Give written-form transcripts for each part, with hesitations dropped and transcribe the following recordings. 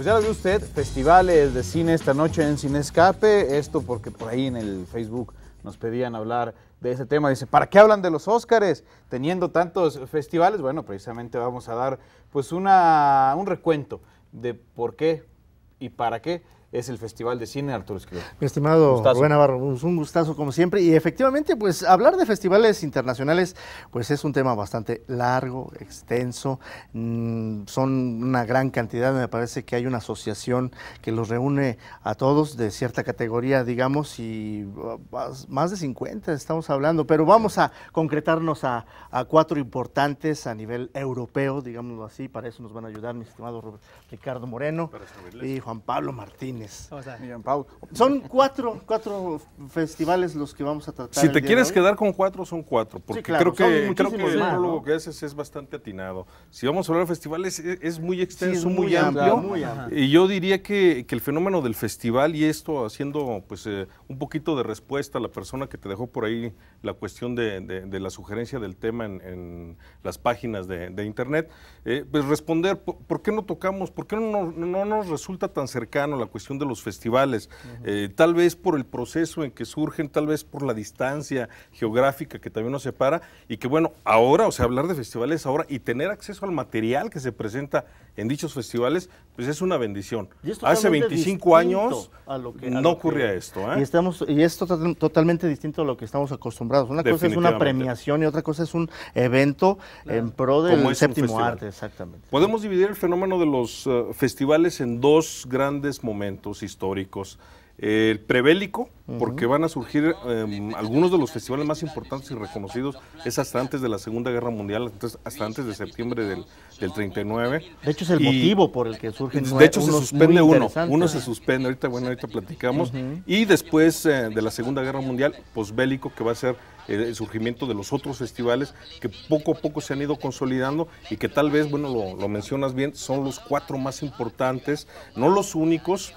pues ya lo vio usted, festivales de cine esta noche en Cinescape, esto porque por ahí en el Facebook nos pedían hablar de ese tema. Dice, ¿para qué hablan de los Óscares teniendo tantos festivales? Bueno, precisamente vamos a dar pues un recuento de por qué y para qué es el Festival de Cine Arturo Esquivel. Mi estimado Rubén Navarro, un gustazo como siempre, y efectivamente pues hablar de festivales internacionales pues es un tema bastante largo, extenso, son una gran cantidad, me parece que hay una asociación que los reúne a todos de cierta categoría, digamos, y más de 50 estamos hablando, pero vamos a concretarnos a 4 importantes a nivel europeo, digámoslo así. Para eso nos van a ayudar mi estimado Ricardo Moreno y Juan Pablo Martínez. Son cuatro festivales los que vamos a tratar. Si te quieres quedar con 4, son 4, porque sí, claro, creo que el prólogo que haces es bastante atinado. Si vamos a hablar de festivales, es muy extenso, sí, muy amplio, y yo diría que el fenómeno del festival, y esto haciendo pues un poquito de respuesta a la persona que te dejó por ahí la cuestión de la sugerencia del tema en las páginas de internet, pues responder, ¿por qué no tocamos, por qué no nos resulta tan cercano la cuestión de los festivales? Tal vez por el proceso en que surgen, tal vez por la distancia geográfica que también nos separa, y que bueno, ahora, o sea, hablar de festivales ahora y tener acceso al material que se presenta en dichos festivales, pues es una bendición. Hace 25 años no ocurría esto. Y esto es totalmente distinto a lo que estamos acostumbrados. Una cosa es una premiación y otra cosa es un evento en pro del séptimo arte. Exactamente. Podemos dividir el fenómeno de los festivales en 2 grandes momentos históricos. El prebélico, porque van a surgir algunos de los festivales más importantes y reconocidos, es hasta antes de la Segunda Guerra Mundial, entonces hasta antes de septiembre del 39. De hecho es el motivo por el que surgen. De hecho se suspende uno se suspende, ahorita platicamos, y después de la Segunda Guerra Mundial, posbélico, que va a ser el surgimiento de los otros festivales que poco a poco se han ido consolidando y que tal vez, bueno, lo mencionas bien, son los 4 más importantes, no los únicos.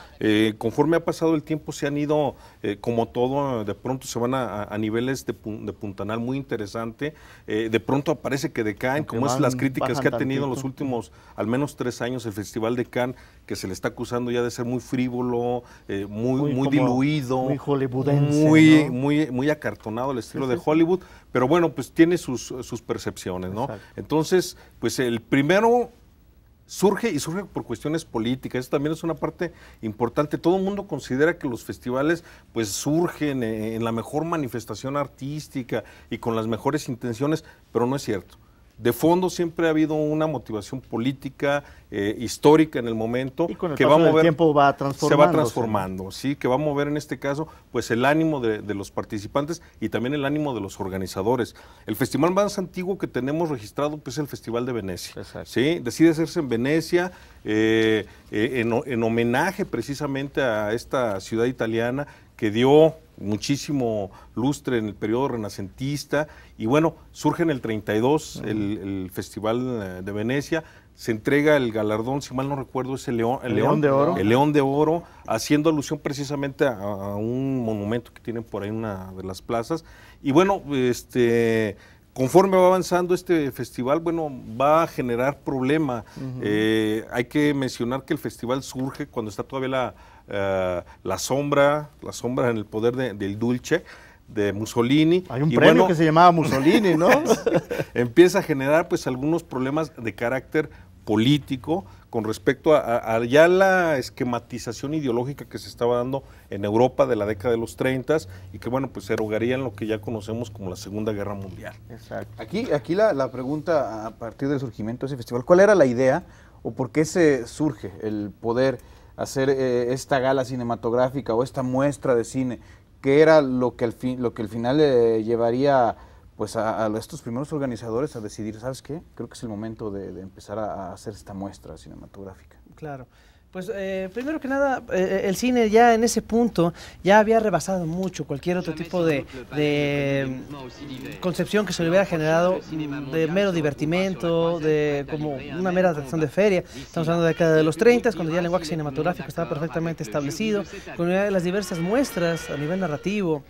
Conforme ha pasado el tiempo se han ido, como todo, de pronto se van a niveles de puntanal muy interesante, de pronto parece que decaen, como es las críticas que ha tenido en los últimos al menos 3 años el Festival de Cannes, que se le está acusando ya de ser muy frívolo, muy diluido, muy hollywoodense, muy acartonado al estilo de Hollywood, pero bueno, pues tiene sus percepciones, ¿no? Exacto. Entonces, pues el primero surge por cuestiones políticas. Eso también es una parte importante. Todo el mundo considera que los festivales pues surgen en la mejor manifestación artística y con las mejores intenciones, pero no es cierto. De fondo siempre ha habido una motivación política, histórica en el momento, y con el que paso del tiempo se va transformando, ¿sí? Que va a mover en este caso pues el ánimo de los participantes y también el ánimo de los organizadores. El festival más antiguo que tenemos registrado pues es el Festival de Venecia. ¿Sí? Decide hacerse en Venecia, en homenaje precisamente a esta ciudad italiana que dio muchísimo lustre en el periodo renacentista, y bueno, surge en el 32 el Festival de Venecia, se entrega el galardón, si mal no recuerdo, es el León de Oro, haciendo alusión precisamente a un monumento que tienen por ahí en una de las plazas, y bueno, conforme va avanzando este festival, bueno, va a generar problema. Hay que mencionar que el festival surge cuando está todavía la sombra en el poder del Duce, de Mussolini. Hay un premio que se llamaba Mussolini, ¿no? Empieza a generar pues algunos problemas de carácter político con respecto a ya la esquematización ideológica que se estaba dando en Europa de la década de los 30 y que bueno, pues se erogaría en lo que ya conocemos como la Segunda Guerra Mundial. Exacto. Aquí la pregunta a partir del surgimiento de ese festival, ¿cuál era la idea o por qué se surge el poder hacer esta gala cinematográfica o esta muestra de cine? ¿Qué era lo que al final llevaría pues a estos primeros organizadores a decidir, ¿sabes qué? Creo que es el momento de empezar a hacer esta muestra cinematográfica. Claro. Pues primero que nada, el cine ya en ese punto ya había rebasado mucho cualquier otro tipo de concepción que se le hubiera generado de mero divertimento, de como una mera atracción de feria. Estamos hablando de la década de los 30, cuando ya el lenguaje cinematográfico estaba perfectamente establecido, con las diversas muestras a nivel narrativo,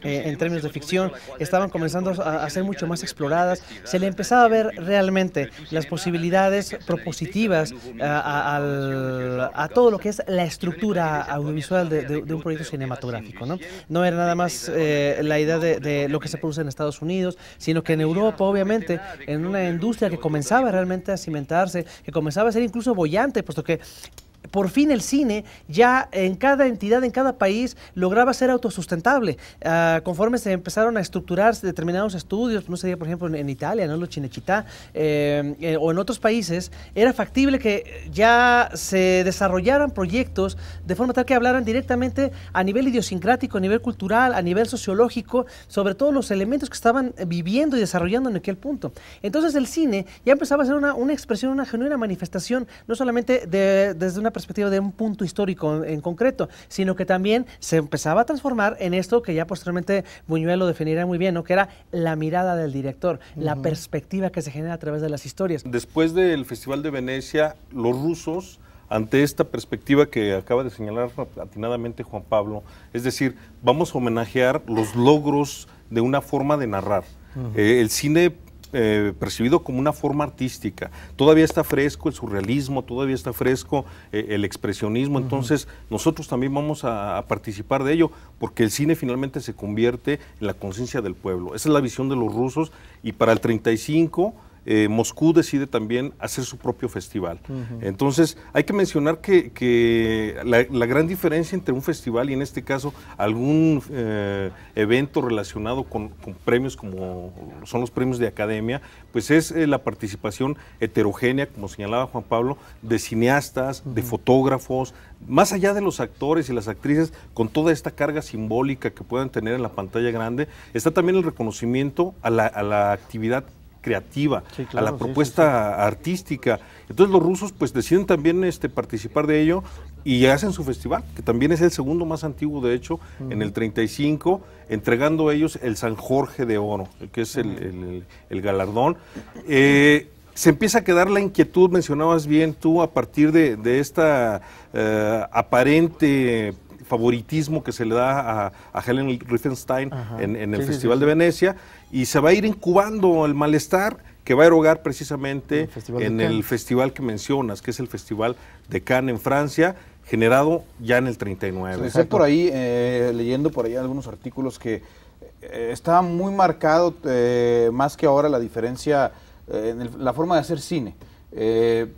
en términos de ficción, estaban comenzando a ser mucho más exploradas. Se le empezaba a ver realmente las posibilidades propositivas a todo lo que es la estructura audiovisual de un proyecto cinematográfico, ¿no? No era nada más la idea de lo que se produce en Estados Unidos, sino que en Europa, obviamente, en una industria que comenzaba realmente a cimentarse, que comenzaba a ser incluso boyante, puesto que por fin el cine ya en cada entidad, en cada país, lograba ser autosustentable. Conforme se empezaron a estructurar determinados estudios, no sé, por ejemplo en Italia, ¿no? Los Cinecittà, o en otros países, era factible que ya se desarrollaran proyectos de forma tal que hablaran directamente a nivel idiosincrático, a nivel cultural, a nivel sociológico, sobre todos los elementos que estaban viviendo y desarrollando en aquel punto. Entonces el cine ya empezaba a ser una expresión, una genuina manifestación, no solamente desde una perspectiva de un punto histórico en concreto, sino que también se empezaba a transformar en esto que ya posteriormente Buñuel lo definiría muy bien, ¿no? Que era la mirada del director, la perspectiva que se genera a través de las historias. Después del Festival de Venecia, los rusos, ante esta perspectiva que acaba de señalar atinadamente Juan Pablo, es decir, vamos a homenajear los logros de una forma de narrar. El cine percibido como una forma artística. Todavía está fresco el surrealismo, todavía está fresco el expresionismo, entonces nosotros también vamos a participar de ello, porque el cine finalmente se convierte en la conciencia del pueblo. Esa es la visión de los rusos, y para el 35 Moscú decide también hacer su propio festival. Entonces hay que mencionar que la gran diferencia entre un festival y en este caso algún evento relacionado con premios como son los premios de academia, pues es la participación heterogénea, como señalaba Juan Pablo, de cineastas, de fotógrafos, más allá de los actores y las actrices, con toda esta carga simbólica que puedan tener en la pantalla grande, está también el reconocimiento a la actividad creativa, sí, claro, a la propuesta artística. Entonces los rusos pues deciden también participar de ello y hacen su festival, que también es el segundo más antiguo de hecho, en el 35, entregando ellos el San Jorge de Oro, que es el galardón. Se empieza a quedar la inquietud, mencionabas bien tú, a partir de esta aparente favoritismo que se le da a Helen Riefenstahl en el Festival de Venecia, y se va a ir incubando el malestar que va a erogar precisamente en el festival que mencionas, que es el Festival de Cannes en Francia, generado ya en el 39. Sé por ahí, leyendo por ahí algunos artículos, que estaba muy marcado, más que ahora, la diferencia en la forma de hacer cine. De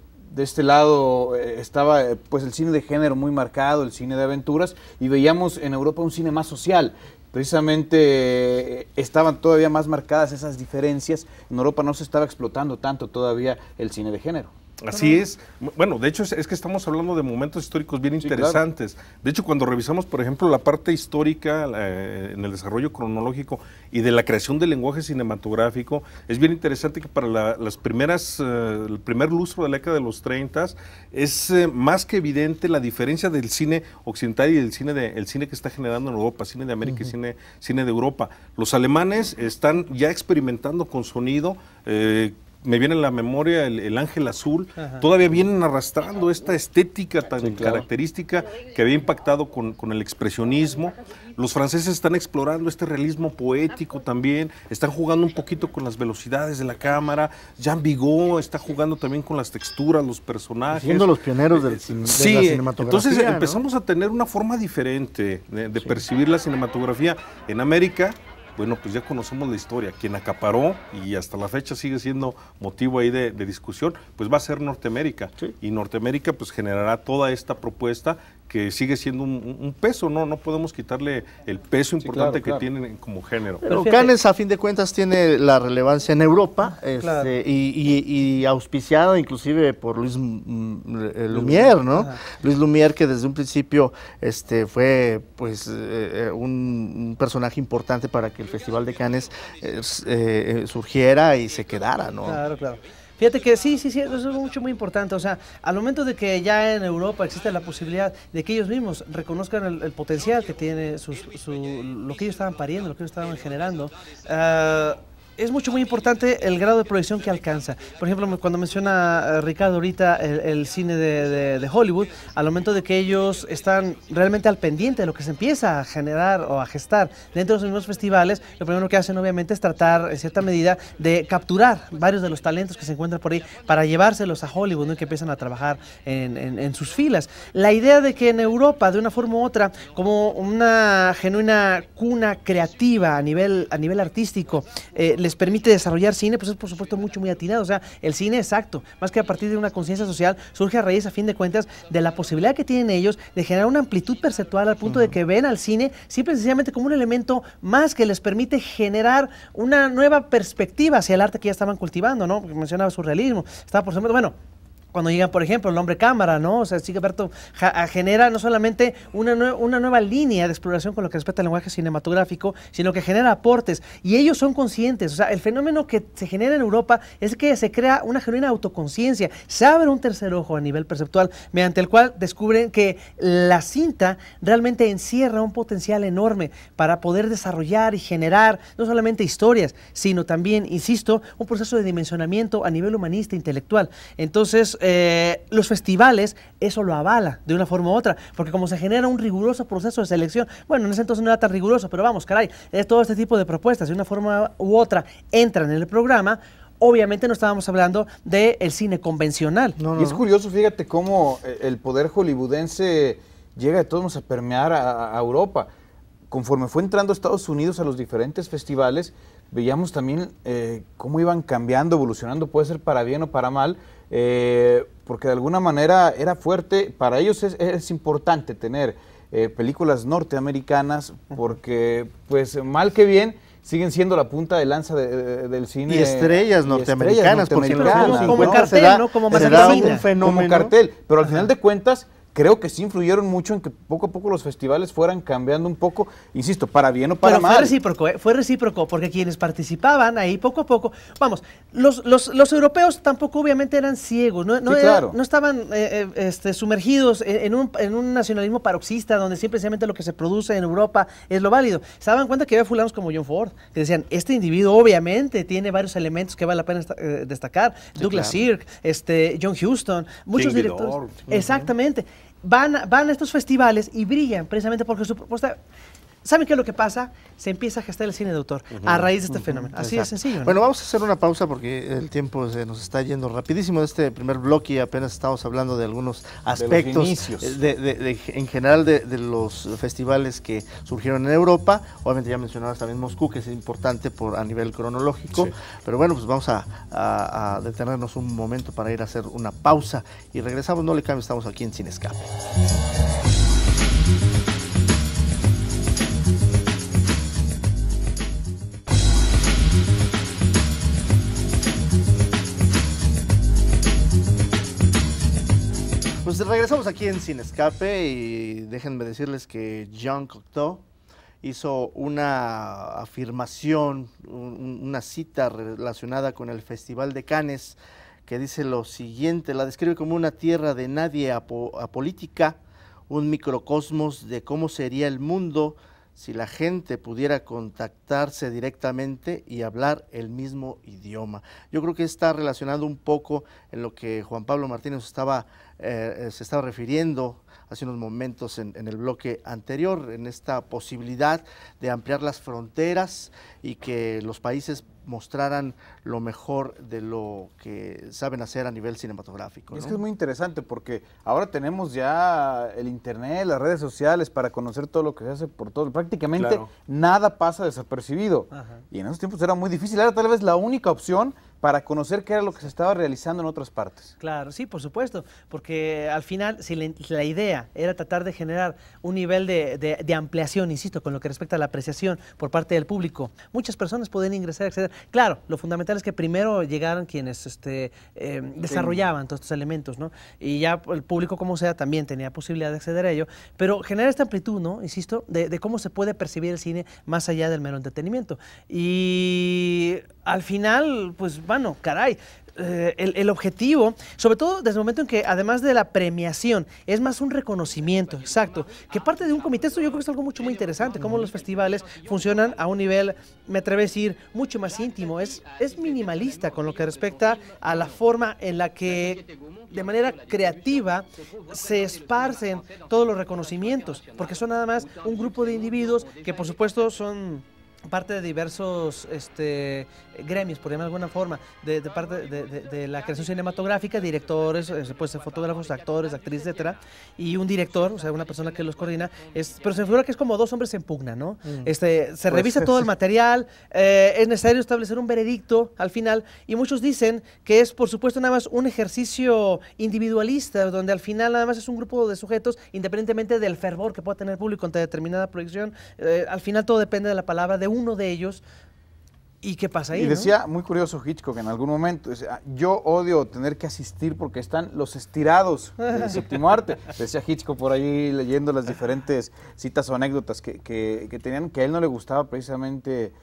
este lado estaba pues el cine de género muy marcado, el cine de aventuras, y veíamos en Europa un cine más social. Precisamente estaban todavía más marcadas esas diferencias. En Europa no se estaba explotando tanto todavía el cine de género. Así es. Bueno, de hecho es que estamos hablando de momentos históricos bien interesantes. Claro. De hecho, cuando revisamos, por ejemplo, la parte histórica en el desarrollo cronológico y de la creación del lenguaje cinematográfico, es bien interesante que para las primeras, el primer lustro de la década de los 30 es más que evidente la diferencia del cine occidental y el cine que está generando en Europa, cine de América y cine de Europa. Los alemanes están ya experimentando con sonido. Me viene en la memoria el Ángel Azul, todavía vienen arrastrando esta estética tan característica que había impactado con el expresionismo. Los franceses están explorando este realismo poético también, están jugando un poquito con las velocidades de la cámara. Jean Vigo está jugando también con las texturas, los personajes. Siendo los pioneros de la cinematografía. Entonces empezamos a tener una forma diferente de percibir la cinematografía en América. Bueno, pues ya conocemos la historia. Quien acaparó y hasta la fecha sigue siendo motivo ahí de discusión, pues va a ser Norteamérica. Sí. Y Norteamérica pues generará toda esta propuesta que sigue siendo un peso, no podemos quitarle el peso importante que tienen como género. Pero Cannes, a fin de cuentas, tiene la relevancia en Europa, y auspiciado inclusive por Luis Lumière, ¿no? Luis Lumière, que desde un principio fue pues un personaje importante para que el Festival de Cannes surgiera y se quedara, ¿no? Claro, claro. Fíjate que sí, eso es mucho muy importante. O sea, al momento de que ya en Europa existe la posibilidad de que ellos mismos reconozcan el potencial que tiene lo que ellos estaban pariendo, lo que ellos estaban generando, es muy importante el grado de proyección que alcanza. Por ejemplo, cuando menciona Ricardo ahorita el cine de Hollywood, al momento de que ellos están realmente al pendiente de lo que se empieza a generar o a gestar dentro de los mismos festivales, lo primero que hacen obviamente es tratar en cierta medida de capturar varios de los talentos que se encuentran por ahí para llevárselos a Hollywood, ¿no? Y que empiezan a trabajar en sus filas. La idea de que en Europa, de una forma u otra, como una genuina cuna creativa a nivel artístico, les permite desarrollar cine, pues es por supuesto muy atinado. O sea, el cine exacto, más que a partir de una conciencia social, surge a raíz, a fin de cuentas, de la posibilidad que tienen ellos de generar una amplitud perceptual al punto de que ven al cine simple y sencillamente como un elemento más que les permite generar una nueva perspectiva hacia el arte que ya estaban cultivando, ¿no? Mencionaba surrealismo, estaba por ejemplo, bueno, cuando llegan, por ejemplo, el hombre cámara, ¿no? O sea, Sigeberto genera no solamente una nueva línea de exploración con lo que respecta al lenguaje cinematográfico, sino que genera aportes. Y ellos son conscientes. O sea, el fenómeno que se genera en Europa es que se crea una genuina autoconciencia. Se abre un tercer ojo a nivel perceptual, mediante el cual descubren que la cinta realmente encierra un potencial enorme para poder desarrollar y generar no solamente historias, sino también, insisto, un proceso de dimensionamiento a nivel humanista, intelectual. Entonces, los festivales eso lo avala de una forma u otra, porque como se genera un riguroso proceso de selección, bueno, en ese entonces no era tan riguroso, pero vamos, caray, todo este tipo de propuestas de una forma u otra entran en el programa. Obviamente no estábamos hablando del cine convencional. Y es curioso, fíjate cómo el poder hollywoodense llega de todos modos a permear a Europa. Conforme fue entrando Estados Unidos a los diferentes festivales, veíamos también cómo iban cambiando, evolucionando, puede ser para bien o para mal, porque de alguna manera era fuerte. Para ellos es importante tener películas norteamericanas, porque pues mal que bien siguen siendo la punta de lanza del cine. Y estrellas norteamericanas, porque en los años 50 como cartel, se da, ¿no? Como se da marketing, un fenómeno. Como cartel, pero al final de cuentas creo que sí influyeron mucho en que poco a poco los festivales fueran cambiando un poco, insisto, para bien o para mal. Fue recíproco, porque quienes participaban ahí poco a poco, vamos, los europeos tampoco obviamente eran ciegos, no estaban sumergidos en un nacionalismo paroxista donde simplemente lo que se produce en Europa es lo válido. Se daban cuenta que había fulanos como John Ford, que decían, este individuo obviamente tiene varios elementos que vale la pena destacar, sí, Douglas Sirk, John Huston, muchos directores. Exactamente. Van a estos festivales y brillan precisamente porque su propuesta... ¿Saben qué es lo que pasa? Se empieza a gestar el cine de autor a raíz de este fenómeno. Así de sencillo, ¿no? Bueno, vamos a hacer una pausa porque el tiempo se nos está yendo rapidísimo de este primer bloque y apenas estamos hablando de algunos aspectos en general de los festivales que surgieron en Europa. Obviamente ya mencionabas también Moscú, que es importante a nivel cronológico. Sí. Pero bueno, pues vamos a detenernos un momento para ir a hacer una pausa y regresamos. No le cambien, estamos aquí en Sin Escape. Pues regresamos aquí en Sin Escape y déjenme decirles que Jean Cocteau hizo una afirmación, una cita relacionada con el Festival de Cannes que dice lo siguiente, la describe como una tierra de nadie apolítica, un microcosmos de cómo sería el mundo si la gente pudiera contactarse directamente y hablar el mismo idioma. Yo creo que está relacionado un poco en lo que Juan Pablo Martínez se estaba refiriendo hace unos momentos en el bloque anterior, en esta posibilidad de ampliar las fronteras y que los países mostraran lo mejor de lo que saben hacer a nivel cinematográfico, ¿no? Es que es muy interesante porque ahora tenemos ya el internet, las redes sociales para conocer todo lo que se hace por todo. Prácticamente nada pasa desapercibido. Ajá. Y en esos tiempos era muy difícil. Era tal vez la única opción para conocer qué era lo que se estaba realizando en otras partes. Claro, sí, por supuesto, porque al final, si la idea era tratar de generar un nivel de ampliación, insisto, con lo que respecta a la apreciación por parte del público, muchas personas pueden ingresar, acceder. Claro, lo fundamental es que primero llegaran quienes desarrollaban todos estos elementos, ¿no? Y ya el público, como sea, también tenía posibilidad de acceder a ello, pero generar esta amplitud, ¿no? Insisto, de cómo se puede percibir el cine más allá del mero entretenimiento. Y al final, pues, bueno, caray, el objetivo, sobre todo desde el momento en que, además de la premiación, es más un reconocimiento, exacto, que parte de un comité. Esto yo creo que es algo mucho muy interesante, cómo los festivales funcionan a un nivel, me atrevo a decir, mucho más íntimo, es minimalista con lo que respecta a la forma en la que de manera creativa se esparcen todos los reconocimientos, porque son nada más un grupo de individuos que por supuesto son parte de diversos gremios, por llamarlo de alguna forma, de parte de la creación cinematográfica, directores, puede ser fotógrafos, actores, actrices, etcétera, y un director, o sea, una persona que los coordina, pero se me figura que es como dos hombres en pugna, ¿no? Se revisa todo el material, es necesario establecer un veredicto al final, y muchos dicen que es, por supuesto, nada más un ejercicio individualista, donde al final nada más es un grupo de sujetos, independientemente del fervor que pueda tener el público ante determinada proyección, al final todo depende de la palabra de uno de ellos. ¿Y qué pasa ahí? Y decía, muy curioso Hitchcock en algún momento, decía, yo odio tener que asistir porque están los estirados del séptimo arte. Decía Hitchcock por ahí leyendo las diferentes citas o anécdotas que tenían, que a él no le gustaba precisamente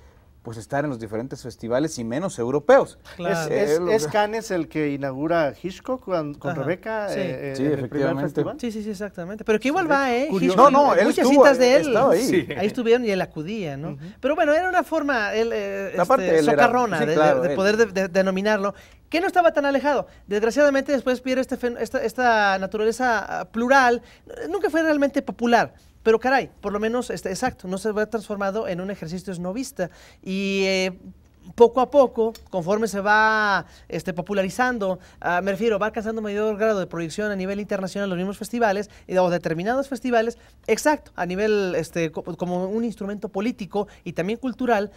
pues estar en los diferentes festivales y menos europeos. Claro. ¿Es Cannes el que inaugura Hitchcock con Rebeca sí, en el primer festival? Sí, exactamente. Pero que igual va, Hitchcock, no, él muchas estuvo, citas de él. Ahí. Sí. Ahí estuvieron y él acudía, ¿no? Pero bueno, era una forma socarrona de poder denominarlo, que no estaba tan alejado. Desgraciadamente después pierde esta naturaleza plural, nunca fue realmente popular. Pero caray, por lo menos, exacto, no se va transformado en un ejercicio esnovista. Y poco a poco, conforme se va popularizando, me refiero, va alcanzando mayor grado de proyección a nivel internacional los mismos festivales, o determinados festivales, exacto, a nivel como un instrumento político y también cultural,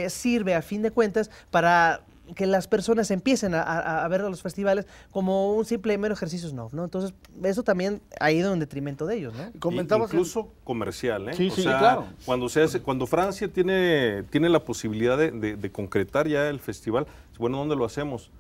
sirve a fin de cuentas para que las personas empiecen a ver a los festivales como un simple mero ejercicio snob, ¿no? Entonces, eso también ha ido en detrimento de ellos, ¿no? Comentamos incluso comercial, ¿eh? Sí, claro. Cuando Francia tiene la posibilidad de concretar ya el festival, bueno, ¿dónde lo hacemos?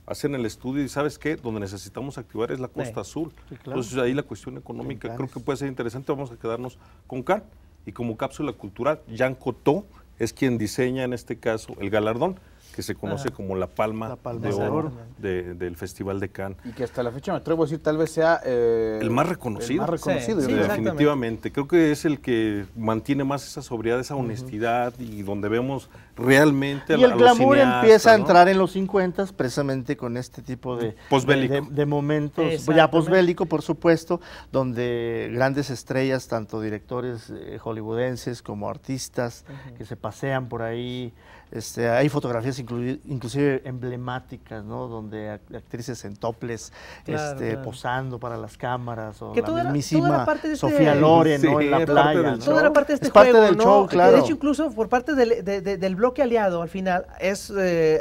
Hacen el estudio y ¿sabes qué? Donde necesitamos activar es la Costa Azul. Sí, claro. Entonces ahí la cuestión económica creo que puede ser interesante. Vamos a quedarnos con Cannes. Y como cápsula cultural, Jean Cocteau es quien diseña en este caso el galardón, que se conoce como la Palma de Oro del Festival de Cannes. Y que hasta la fecha me atrevo a decir tal vez sea el más reconocido. El más reconocido. Sí, definitivamente. Creo que es el que mantiene más esa sobriedad, esa honestidad y donde vemos realmente y el glamour empieza a entrar en los 50 precisamente con este tipo de momentos, ya posbélico por supuesto, donde grandes estrellas, tanto directores hollywoodenses como artistas que se pasean por ahí. Hay fotografías inclusive emblemáticas, ¿no? Donde actrices en topless posando para las cámaras, o la mismísima Sofía Loren, ¿no? En la playa. Todo era parte de este juego, parte del ¿no? show, claro. De hecho, incluso por parte del bloque aliado, al final,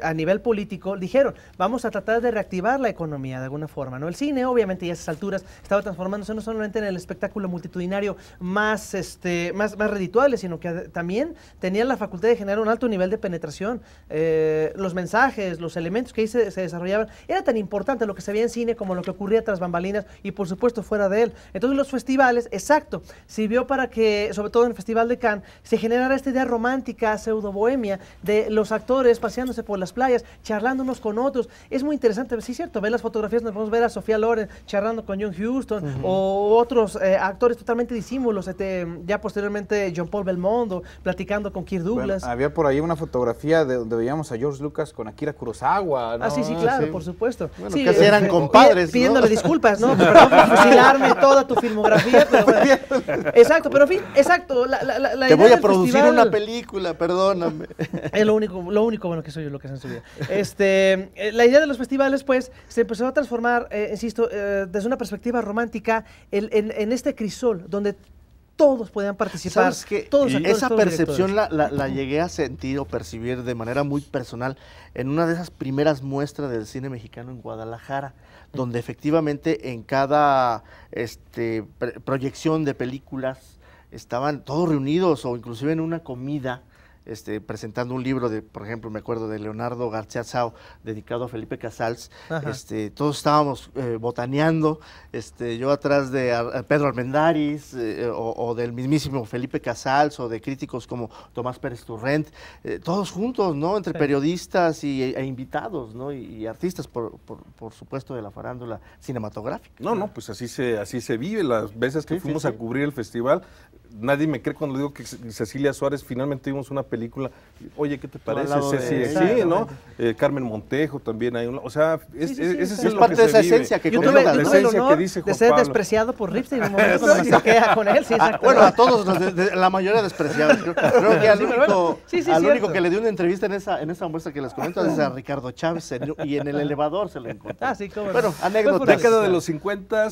a nivel político, dijeron, vamos a tratar de reactivar la economía de alguna forma, ¿no? El cine, obviamente, ya a esas alturas estaba transformándose no solamente en el espectáculo multitudinario más redituable, sino que también tenía la facultad de generar un alto nivel de penetración. Los mensajes, los elementos que ahí se desarrollaban, era tan importante lo que se veía en cine como lo que ocurría tras bambalinas y por supuesto fuera de él. Entonces los festivales, exacto, sirvió para que, sobre todo en el Festival de Cannes, se generara esta idea romántica, pseudo-bohemia, de los actores paseándose por las playas, charlando unos con otros. Es muy interesante, sí es cierto, ver las fotografías, nos podemos ver a Sofía Loren charlando con John Huston, o otros actores totalmente disímulos, ya posteriormente John Paul Belmondo, platicando con Kirk Douglas. Bueno, había por ahí una fotografía de donde veíamos a George Lucas con Akira Kurosawa, ¿no? Sí, claro, por supuesto. Bueno, sí, casi eran compadres, pidiéndole disculpas, ¿no? Perdón por fusilarme toda tu filmografía, pero bueno. Exacto, pero en fin, exacto. Te voy a producir una película, perdóname. Es lo único bueno que soy yo lo que hace en su vida. La idea de los festivales, pues, se empezó a transformar, insisto, desde una perspectiva romántica, en este crisol, donde todos podían participar. ¿Sabes qué? Esa percepción la llegué a sentir o percibir de manera muy personal en una de esas primeras muestras del cine mexicano en Guadalajara, donde efectivamente en cada proyección de películas estaban todos reunidos, o inclusive en una comida presentando un libro de, por ejemplo, me acuerdo de Leonardo García Sao, dedicado a Felipe Casals. Todos estábamos botaneando, yo atrás de Pedro Armendáriz, o del mismísimo Felipe Casals, o de críticos como Tomás Pérez Turrent, todos juntos, ¿no? Entre periodistas e invitados, ¿no? Y artistas, por supuesto, de la farándula cinematográfica. No, pues así se vive. Las veces que fuimos a cubrir el festival, nadie me cree cuando digo que Cecilia Suárez finalmente vimos una película. Oye, ¿qué te parece, Ceci? Sí, ¿no? Carmen Montejo también hay una. O sea, ese es parte de esa esencia que tuve el honor de ser despreciado por Ripstein en un momento cuando me saqué con él. Bueno, a todos, la mayoría despreciados. Creo que al único que le dio una entrevista en esa muestra que les comento es a Ricardo Chávez, y en el elevador se lo encontró. Bueno, anécdota. Década de los 50,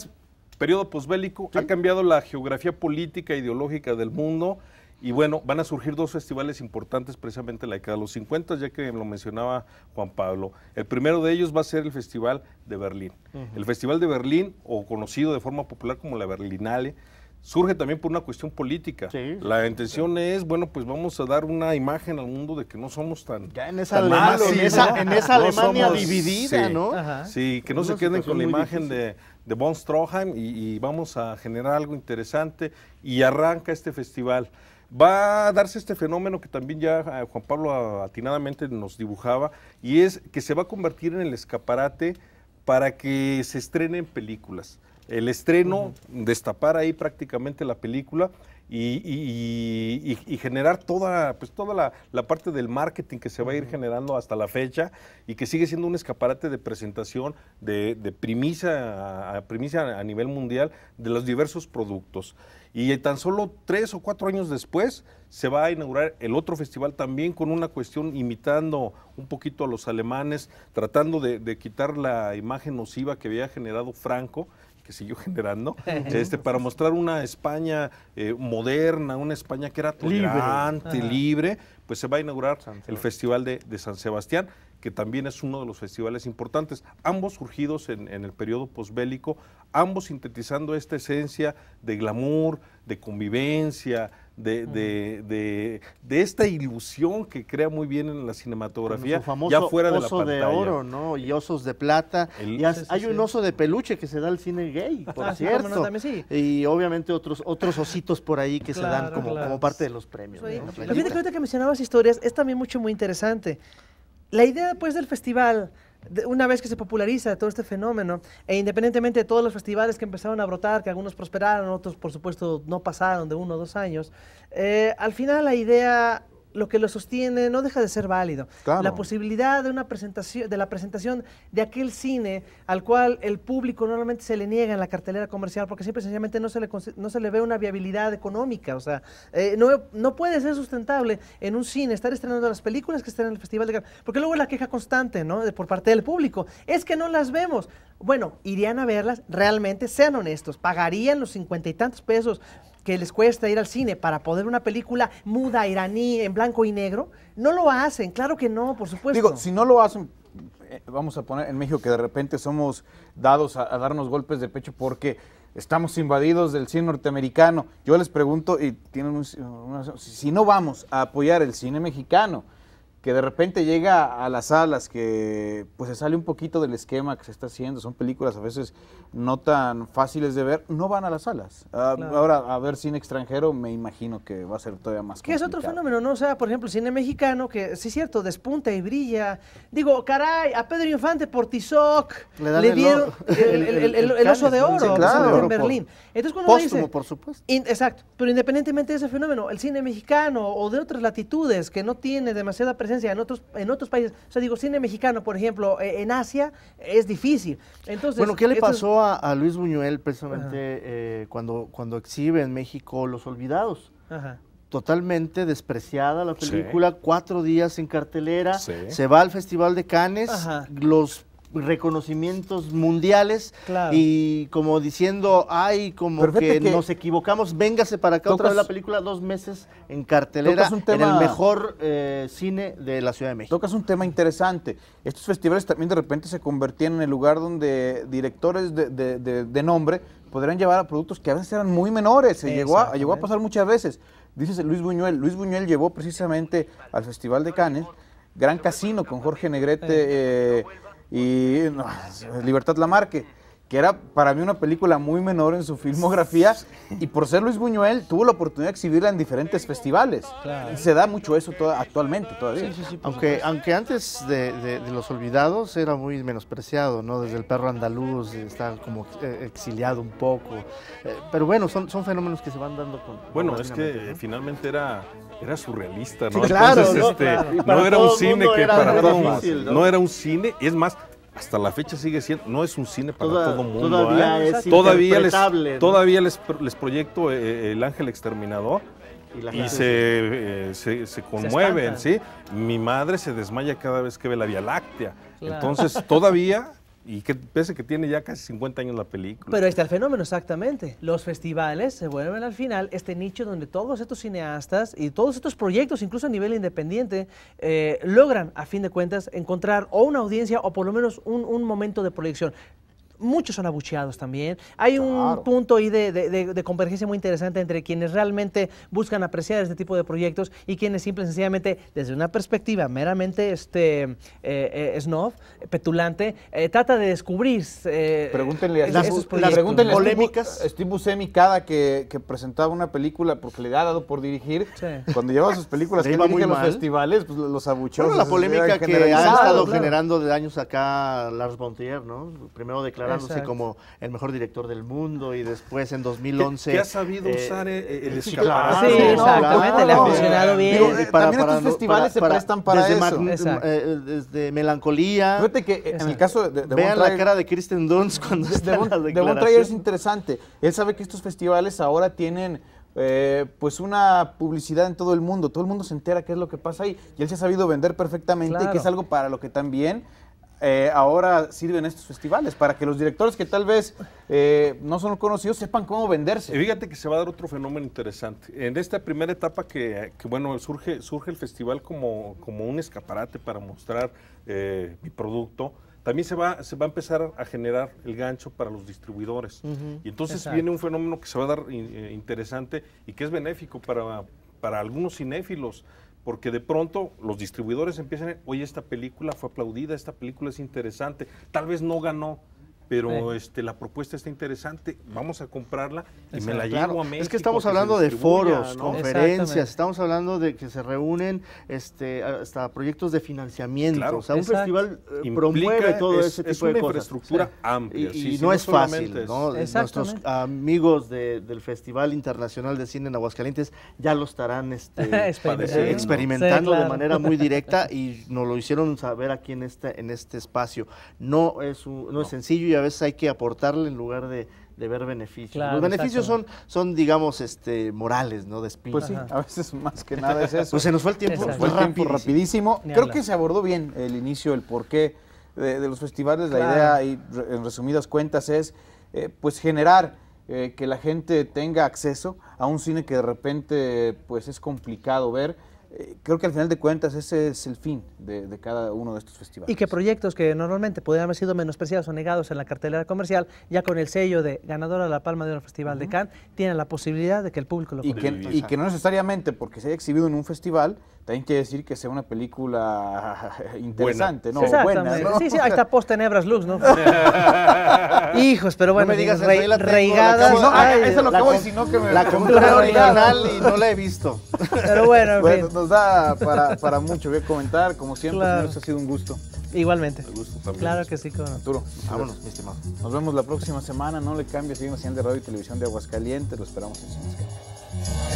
periodo posbélico, ha cambiado la geografía política e ideológica del mundo, y bueno, van a surgir dos festivales importantes precisamente en la década de los 50, ya que lo mencionaba Juan Pablo. El primero de ellos va a ser el Festival de Berlín. El Festival de Berlín, o conocido de forma popular como la Berlinale, surge también por una cuestión política. La intención es, bueno, pues vamos a dar una imagen al mundo de que no somos tan malos, en esa Alemania dividida, ¿no? Sí, que no se queden con la imagen de von Stroheim, y vamos a generar algo interesante, y arranca este festival. Va a darse este fenómeno que también ya Juan Pablo atinadamente nos dibujaba, y es que se va a convertir en el escaparate para que se estrenen películas. El estreno, destapar ahí prácticamente la película y generar toda la parte del marketing que se va a ir generando hasta la fecha, y que sigue siendo un escaparate de presentación, de primicia a nivel mundial de los diversos productos. Y tan solo 3 o 4 años después se va a inaugurar el otro festival, también con una cuestión imitando un poquito a los alemanes, tratando de quitar la imagen nociva que había generado Franco, que siguió generando, para mostrar una España moderna, una España que era tolerante, libre. Pues se va a inaugurar el Festival de San Sebastián, que también es uno de los festivales importantes, ambos surgidos en el periodo posbélico, ambos sintetizando esta esencia de glamour, de convivencia, de esta ilusión que crea muy bien en la cinematografía, ya fuera de la pantalla. Oso de oro, ¿no? Y osos de plata. Hay un oso de peluche que se da al cine gay, por cierto. No, también y obviamente otros ositos por ahí que se dan como parte de los premios. Fíjate que ahorita que mencionabas historias, es también muy interesante. La idea, pues, del festival, una vez que se populariza todo este fenómeno, e independientemente de todos los festivales que empezaron a brotar, que algunos prosperaron, otros, por supuesto, no pasaron de 1 o 2 años, al final la idea, lo que lo sostiene, no deja de ser válido. Claro. La posibilidad de una presentación, de la presentación de aquel cine al cual el público normalmente se le niega en la cartelera comercial, porque simple y sencillamente no se le ve una viabilidad económica. O sea, no puede ser sustentable en un cine estar estrenando las películas que están en el Festival de Cannes, porque luego la queja constante, ¿no?, por parte del público es que no las vemos. Bueno, irían a verlas, realmente, sean honestos, pagarían los 50 y tantos pesos que les cuesta ir al cine para poder ver una película muda iraní en blanco y negro. No lo hacen, claro que no, por supuesto. Digo, si no lo hacen, vamos a poner en México que de repente somos dados a darnos golpes de pecho porque estamos invadidos del cine norteamericano. Yo les pregunto, y tienen si no vamos a apoyar el cine mexicano, que de repente llega a las salas, que pues se sale un poquito del esquema que se está haciendo, son películas a veces no tan fáciles de ver, no van a las salas. Claro. Ahora, a ver cine extranjero, me imagino que va a ser todavía más complicado. Que es otro fenómeno, ¿no? O sea, por ejemplo, el cine mexicano, que sí es cierto, despunta y brilla. Digo, caray, a Pedro Infante por Tizoc le dieron el Oso de Oro, claro, en Berlín. Entonces, cuando póstumo, dice, por supuesto. Exacto, pero independientemente de ese fenómeno, el cine mexicano o de otras latitudes que no tiene demasiada presencia en otros países, o sea, digo, cine mexicano, por ejemplo, en Asia, es difícil. Entonces, bueno, ¿qué le pasó a Luis Buñuel precisamente cuando exhibe en México Los Olvidados? Ajá. Totalmente despreciada la película, 4 días en cartelera, se va al Festival de Cannes, los reconocimientos mundiales, claro, y como diciendo, ay, como que nos equivocamos, véngase para acá otra vez la película, 2 meses en cartelera, en el mejor cine de la Ciudad de México. Tocas un tema interesante. Estos festivales también de repente se convertían en el lugar donde directores de nombre podrían llevar a productos que a veces eran muy menores, llegó a pasar muchas veces. Dices Luis Buñuel llevó precisamente al Festival de Cannes Gran Casino con Jorge Negrete y Libertad Lamarque, que era para mí una película muy menor en su filmografía, y por ser Luis Buñuel tuvo la oportunidad de exhibirla en diferentes festivales. Claro. Y se da mucho eso actualmente todavía. Sí, aunque antes de Los Olvidados era muy menospreciado, ¿no? Desde El Perro Andaluz está como exiliado un poco. Pero bueno, son fenómenos que se van dando con... Bueno, es que ¿no? Finalmente era surrealista, ¿no? Sí, claro, entonces, no era un cine que para todos, no era un cine, es más, hasta la fecha sigue siendo, no es un cine para todo el mundo. Todavía les proyecto El Ángel Exterminador y se conmueven, ¿sí? Mi madre se desmaya cada vez que ve la Vía Láctea. Claro. Entonces, todavía... Y que pese que tiene ya casi 50 años la película. Pero ahí está el fenómeno, exactamente. Los festivales se vuelven al final este nicho donde todos estos cineastas y todos estos proyectos, incluso a nivel independiente, logran, a fin de cuentas, encontrar o una audiencia o por lo menos un momento de proyección. Muchos son abucheados también. Hay un punto ahí de convergencia muy interesante entre quienes realmente buscan apreciar este tipo de proyectos y quienes simple y sencillamente, desde una perspectiva meramente snob, petulante, trata de descubrir pregúntenle a las polémicas. Steve Buscemi, cada que presentaba una película, porque le ha dado por dirigir, cuando llevaba sus películas que dirige a los festivales, pues los abucheó. Bueno, la polémica que ha estado generando de años acá Lars von Trier, ¿no? Primero declarándose como el mejor director del mundo y después en 2011... Que ha sabido usar el escaparate. Sí, exactamente, le ha funcionado bien. También estos festivales se prestan para eso. Desde Melancolía. Fíjate que en el caso de vean la cara de Kirsten Dunst cuando está en la declaración. De von Trier es interesante. Él sabe que estos festivales ahora tienen... pues una publicidad en todo el mundo se entera qué es lo que pasa ahí, y él se ha sabido vender perfectamente, que es algo para lo que también ahora sirven estos festivales, para que los directores que tal vez no son conocidos sepan cómo venderse. Y fíjate que se va a dar otro fenómeno interesante. En esta primera etapa que bueno, surge el festival como un escaparate para mostrar mi producto. También se va a empezar a generar el gancho para los distribuidores. Y entonces viene un fenómeno que se va a dar interesante y que es benéfico para algunos cinéfilos, porque de pronto los distribuidores empiezan a decir, oye, esta película fue aplaudida, esta película es interesante, tal vez no ganó, pero la propuesta está interesante, vamos a comprarla y me la llevo a México. Es que estamos hablando de foros, ¿no? Conferencias, estamos hablando de que se reúnen hasta proyectos de financiamiento. Claro. O sea, un festival promueve todo ese tipo de cosas. Es una infraestructura amplia. Y no es fácil, ¿no? Nuestros amigos del Festival Internacional de Cine en Aguascalientes ya lo estarán experimentando de manera muy directa, y nos lo hicieron saber aquí en este espacio. No es sencillo, y a veces hay que aportarle en lugar de ver beneficios. Claro, los beneficios son digamos, morales, ¿no? De espíritu. Pues sí, a veces más que nada es eso. Pues se nos fue el tiempo. Rapidísimo. Creo que se abordó bien el inicio, el porqué de los festivales. La idea, y en resumidas cuentas, es pues generar que la gente tenga acceso a un cine que de repente pues es complicado ver. Creo que al final de cuentas ese es el fin de cada uno de estos festivales. Y que proyectos que normalmente podrían haber sido menospreciados o negados en la cartelera comercial, ya con el sello de ganadora de la Palma de Oro Festival de Cannes, tienen la posibilidad de que el público lo conozca. Y que no necesariamente porque se haya exhibido en un festival, también quiere decir que sea una película interesante, buena. ¿No? Exactamente. Buena, ¿no? Sí, ahí está Post Tenebras Lux, ¿no? Hijos, pero bueno, no me digas reigadas. Eso es lo que voy, sino que me... La compré original y no la he visto. Pero bueno, en fin. Nos da para mucho que comentar, como siempre, señores, ha sido un gusto. Igualmente. Un gusto también. Claro que sí, con Arturo. Vámonos, mi estimado. Nos vemos la próxima semana, no le cambies, seguimos en señal de radio y televisión de Aguascalientes, lo esperamos en Cinescapes.